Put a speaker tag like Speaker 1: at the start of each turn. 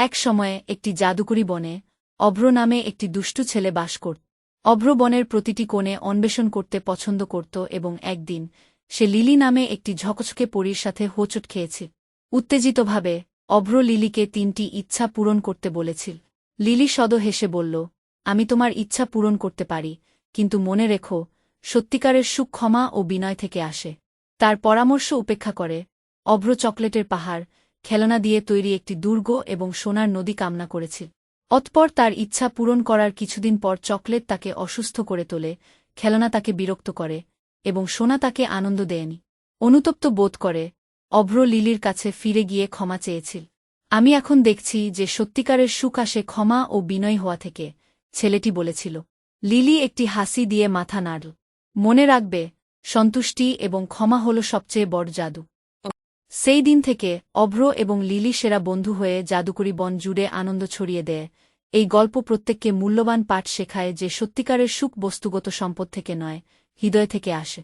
Speaker 1: এক সময়ে একটি জাদুকরী বনে অভ্র নামে একটি দুষ্টু ছেলে বাস করত। অভ্র বনের প্রতিটি কোণে অন্বেষণ করতে পছন্দ করত এবং একদিন সে লিলি নামে একটি ঝকঝকে পরীর সাথে হোঁচট খেয়েছিল। উত্তেজিতভাবে অভ্র লিলিকে ৩টি ইচ্ছা পূরণ করতে বলেছিল। লিলি সদ হেসে বলল, আমি তোমার ইচ্ছা পূরণ করতে পারি, কিন্তু মনে রেখো, সত্যিকারের সুখ ক্ষমা ও বিনয় থেকে আসে। তার পরামর্শ উপেক্ষা করে অভ্র চকলেটের পাহাড়, খেলনা দিয়ে তৈরি একটি দুর্গ এবং সোনার নদী কামনা করেছিল। অতঃপর তার ইচ্ছা পূরণ করার কিছুদিন পর চকলেট তাকে অসুস্থ করে তোলে, খেলনা তাকে বিরক্ত করে এবং সোনা তাকে আনন্দ দেয়নি। অনুতপ্ত বোধ করে অভ্র লিলির কাছে ফিরে গিয়ে ক্ষমা চেয়েছিল। আমি এখন দেখছি যে সত্যিকারের সুখ আসে ক্ষমা ও বিনয়ী হওয়া থেকে, ছেলেটি বলেছিল। লিলি একটি হাসি দিয়ে মাথা নাড়ল। মনে রাখবে, সন্তুষ্টি এবং ক্ষমা হল সবচেয়ে বড় জাদু। সেই দিন থেকে অভ্র এবং লিলি সেরা বন্ধু হয়ে জাদুকরী বন জুড়ে আনন্দ ছড়িয়ে দেয়। এই গল্প প্রত্যেককে মূল্যবান পাঠ শেখায় যে সত্যিকারের সুখ বস্তুগত সম্পদ থেকে নয়, হৃদয় থেকে আসে।